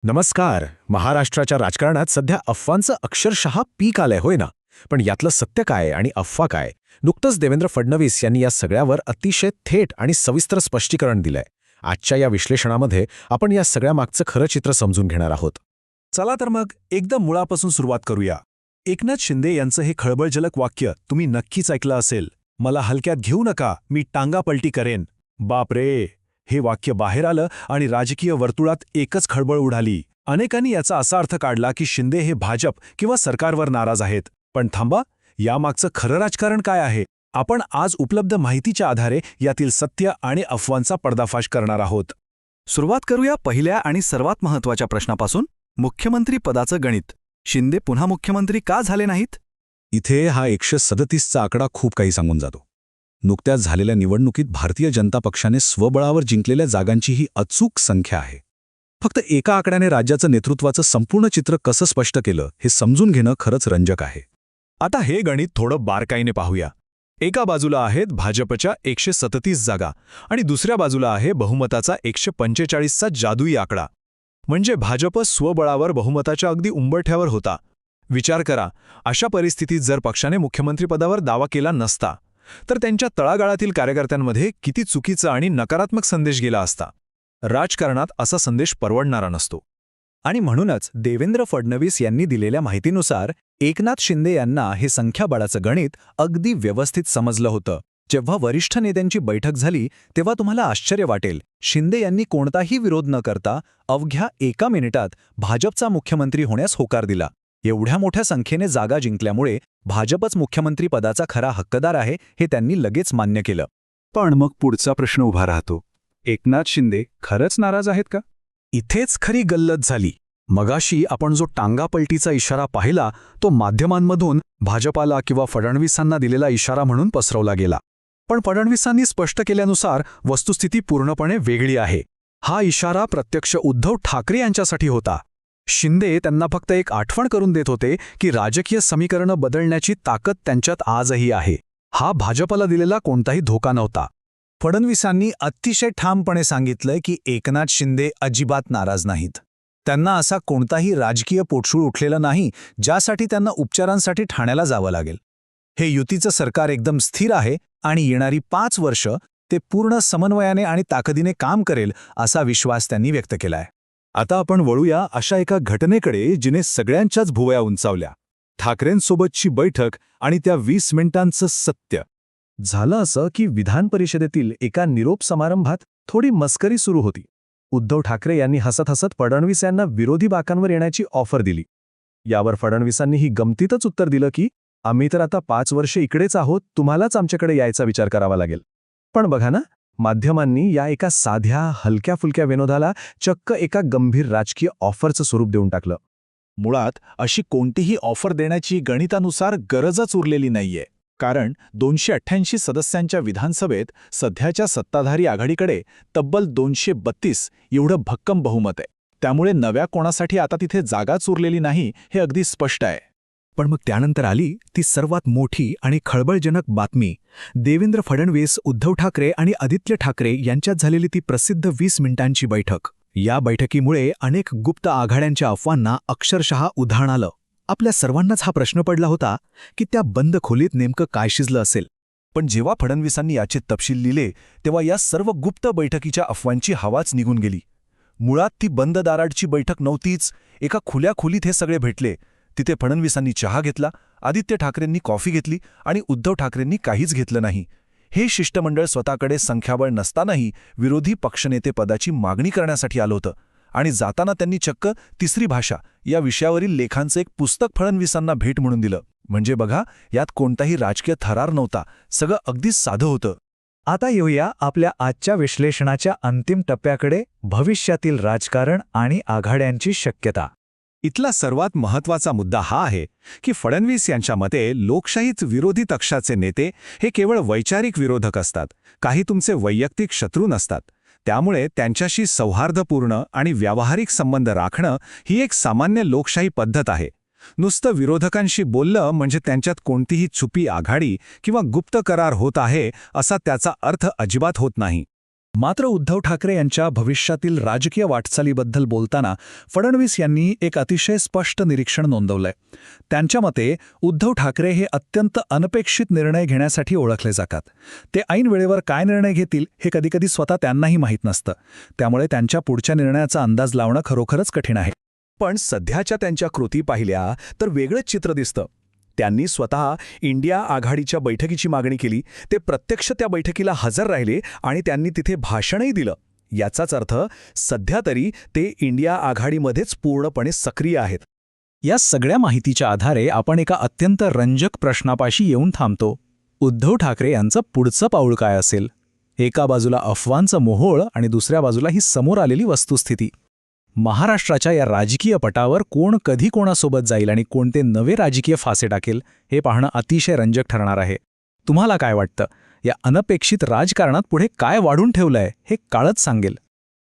नमस्कार. महाराष्ट्राच्या राजकारणात सध्या अफवांचं अक्षरशः पीक आलंय, होय ना? पण यातलं सत्य काय आणि अफवा काय? नुकतंच देवेंद्र फडणवीस यांनी या सगळ्यावर अतिशय थेट आणि सविस्तर स्पष्टीकरण दिलंय. आजच्या या विश्लेषणामध्ये आपण या सगळ्या मागचं खरं चित्र समजून घेणार आहोत. चला तर मग एकदम मुळापासून सुरुवात करूया. एकनाथ शिंदे यांचं हे खळबळजनक वाक्य तुम्ही नक्कीच ऐकलं असेल. मला हलक्यात घेऊ नका, मी टांगा पलटी करेन. बापरे, हे वाक्य बाहेर आलं आणि राजकीय वर्तुळात एकच खळबळ उडाली. अनेकांनी याचा असा अर्थ काढला की शिंदे हे भाजप किंवा सरकारवर नाराज आहेत. पण थांबा, यामागचं खरं राजकारण काय आहे? आपण आज उपलब्ध माहितीच्या आधारे यातील सत्य आणि अफवांचा पर्दाफाश करणार आहोत. सुरुवात करूया पहिल्या आणि सर्वात महत्त्वाच्या प्रश्नापासून. मुख्यमंत्री पदाचं गणित. शिंदे पुन्हा मुख्यमंत्री का झाले नाहीत? इथे हा 137चा आकडा खूप काही सांगून जातो. नुकत्याच झालेल्या निवडणुकीत भारतीय जनता पक्षाने स्वबळावर जिंकलेल्या जागांची ही अचूक संख्या आहे. फक्त एका आकड्याने राज्याचं नेतृत्वाचं संपूर्ण चित्र कसं स्पष्ट केलं हे समजून घेणं खरंच रंजक आहे. आता हे गणित थोडं बारकाईने पाहूया. एका बाजूला आहेत भाजपच्या 137 जागा आणि दुसऱ्या बाजूला आहे बहुमताचा 145चा जादुई आकडा. म्हणजे भाजप स्वबळावर बहुमताच्या अगदी उंबरठ्यावर होता. विचार करा, अशा परिस्थितीत जर पक्षाने मुख्यमंत्रीपदावर दावा केला नसता तर त्यांच्या तळागाळातील कार्यकर्त्यांमध्ये किती चुकीचा आणि नकारात्मक संदेश गेला असता. राजकारणात असा संदेश परवडणारा नसतो. आणि म्हणूनच देवेंद्र फडणवीस यांनी दिलेल्या माहितीनुसार एकनाथ शिंदे यांना हे संख्याबळाचं गणित अगदी व्यवस्थित समजलं होतं. जेव्हा वरिष्ठ नेत्यांची बैठक झाली तेव्हा तुम्हाला आश्चर्य वाटेल, शिंदे यांनी कोणताही विरोध न करता अवघ्या 1 मिनिटात भाजपचा मुख्यमंत्री होण्यास होकार दिला. एवढ्या मोठ्या संख्येने जागा जिंकल्यामुळे भाजपच मुख्यमंत्री पदाचा खरा हक्कदार आहे हे त्यांनी लगेच मान्य केलं. पण मग पुढचा प्रश्न उभा राहतो, एकनाथ शिंदे खरंच नाराज आहेत का? इथेच खरी गल्लत झाली. मगाशी आपण जो टांगापलटीचा इशारा पाहिला तो माध्यमांमधून भाजपाला किंवा फडणवीसांना दिलेला इशारा म्हणून पसरवला गेला. पण फडणवीसांनी स्पष्ट केल्यानुसार वस्तुस्थिती पूर्णपणे वेगळी आहे. हा इशारा प्रत्यक्ष उद्धव ठाकरे यांच्यासाठी होता. शिंदे त्यांना फक्त एक आठवण करून देत होते की राजकीय समीकरणं बदलण्याची ताकद त्यांच्यात आजही आहे. हा भाजपला दिलेला कोणताही धोका नव्हता. फडणवीसांनी अतिशय ठामपणे सांगितलंय की एकनाथ शिंदे अजिबात नाराज नाहीत. त्यांना असा कोणताही राजकीय पोटशूळ उठलेला नाही ज्यासाठी त्यांना उपचारांसाठी ठाण्याला जावं लागेल. हे युतीचं सरकार एकदम स्थिर आहे आणि येणारी 5 वर्ष ते पूर्ण समन्वयाने आणि ताकदीने काम करेल असा विश्वास त्यांनी व्यक्त केलाय. आता आपण वळूया अशा एका घटनेकडे जिने सगळ्यांच्याच भुवया उंचावल्या. ठाकरेंसोबतची बैठक आणि त्या 20 मिनिटांचं सत्य. झालं असं की विधान परिषदेतील एका निरोप समारंभात थोडी मस्करी सुरू होती. उद्धव ठाकरे यांनी हसत हसत फडणवीस यांना विरोधी बाकांवर येण्याची ऑफर दिली. यावर फडणवीसांनी ही गमतीतच उत्तर दिलं की आम्ही तर आता 5 वर्ष इकडेच आहोत, तुम्हालाच आमच्याकडे यायचा विचार करावा लागेल. पण बघा ना, माध्यमांनी या एका साध्या हलक्या फुलक्या विनोदाला चक्क एका गंभीर राजकीय ऑफरचं स्वरूप देऊन टाकलं. मुळात अशी कोणतीही ऑफर देण्याची गणितानुसार गरजच उरलेली नाहीये. कारण 288 सदस्यांच्या विधानसभेत सध्याच्या सत्ताधारी आघाडीकडे तब्बल 232 एवढं भक्कम बहुमत आहे. त्यामुळे नव्या कोणासाठी आता तिथे जागाच उरलेली नाही हे अगदी स्पष्ट आहे. पण मग त्यानंतर आली ती सर्वात मोठी आणि खळबळजनक बातमी. देवेंद्र फडणवीस, उद्धव ठाकरे आणि आदित्य ठाकरे यांच्यात झालेली ती प्रसिद्ध 20 मिनिटांची बैठक. या बैठकीमुळे अनेक गुप्त आघाड्यांच्या अफवांना अक्षरशः उधाण आलं. आपल्या सर्वांनाच हा प्रश्न पडला होता की त्या बंद खोलीत नेमकं काय शिजलं असेल. पण जेव्हा फडणवीसांनी याचे तपशील लिहिले तेव्हा या सर्व गुप्त बैठकीच्या अफवांची हवाच निघून गेली. मुळात ती बंद दाराडची बैठक नव्हतीच. एका खुल्या खोलीत हे सगळे भेटले. तिथे फडणवीसांनी चहा घेतला, आदित्य ठाकरेंनी कॉफी घेतली आणि उद्धव ठाकरेंनी काहीच घेतलं नाही. हे शिष्टमंडळ स्वतःकडे संख्याबळ नसतानाही विरोधी पक्षनेते पदाची मागणी करण्यासाठी आलं होतं. आणि जाताना त्यांनी चक्क तिसरी भाषा या विषयावरील लेखांचं एक पुस्तक फडणवीसांना भेट म्हणून दिलं. म्हणजे बघा, यात कोणताही राजकीय थरार नव्हता. सगळं अगदीच साधं होतं. आता येऊया आपल्या आजच्या विश्लेषणाच्या अंतिम टप्प्याकडे, भविष्यातील राजकारण आणि आघाड्यांची शक्यता. इथला सर्वात महत्त्वाचा मुद्दा हा आहे की फडणवीस यांच्या मते लोकशाहीत विरोधी पक्षाचे नेते हे केवळ वैचारिक विरोधक असतात, काही तुमचे वैयक्तिक शत्रू नसतात. त्यामुळे त्यांच्याशी सौहार्दपूर्ण आणि व्यावहारिक संबंध राखणं ही एक सामान्य लोकशाही पद्धत आहे. नुसतं विरोधकांशी बोललं म्हणजे त्यांच्यात कोणतीही छुपी आघाडी किंवा गुप्त करार होत आहे असा त्याचा अर्थ अजिबात होत नाही. मात्र उद्धव ठाकरे यांच्या भविष्यातील राजकीय वाटचालीबद्दल बोलताना फडणवीस यांनी एक अतिशय स्पष्ट निरीक्षण नोंदवलंय. त्यांच्या मते उद्धव ठाकरे हे अत्यंत अनपेक्षित निर्णय घेण्यासाठी ओळखले जातात. ते ऐन वेळेवर काय निर्णय घेतील हे कधीकधी स्वतः त्यांनाही माहीत नसतं. त्यामुळे त्यांच्या पुढच्या निर्णयाचा अंदाज लावणं खरोखरच कठीण आहे. पण सध्याच्या त्यांच्या कृती पाहिल्या तर वेगळंच चित्र दिसतं. त्यांनी स्वतः इंडिया आघाडीच्या बैठकीची मागणी केली, ते प्रत्यक्ष त्या बैठकीला हजर राहिले आणि त्यांनी तिथे भाषणही दिलं. याचाच अर्थ सध्या तरी ते इंडिया आघाडीमध्येच पूर्णपणे सक्रिय आहेत. या सगळ्या माहितीच्या आधारे आपण एका अत्यंत रंजक प्रश्नापाशी येऊन थांबतो. उद्धव ठाकरे यांचं पुढचं पाऊल काय असेल? एका बाजूला अफवांचं मोहोळ आणि दुसऱ्या बाजूला ही समोर आलेली वस्तुस्थिती. महाराष्ट्राच्या या राजकीय पटावर कोण कधी कोणासोबत जाईल आणि कोणते नवे राजकीय फासे टाकेल हे पाहणं अतिशय रंजक ठरणार आहे. तुम्हाला काय वाटतं? या अनपेक्षित राजकारणात पुढे काय वाढून ठेवलंय हे काळच सांगेल.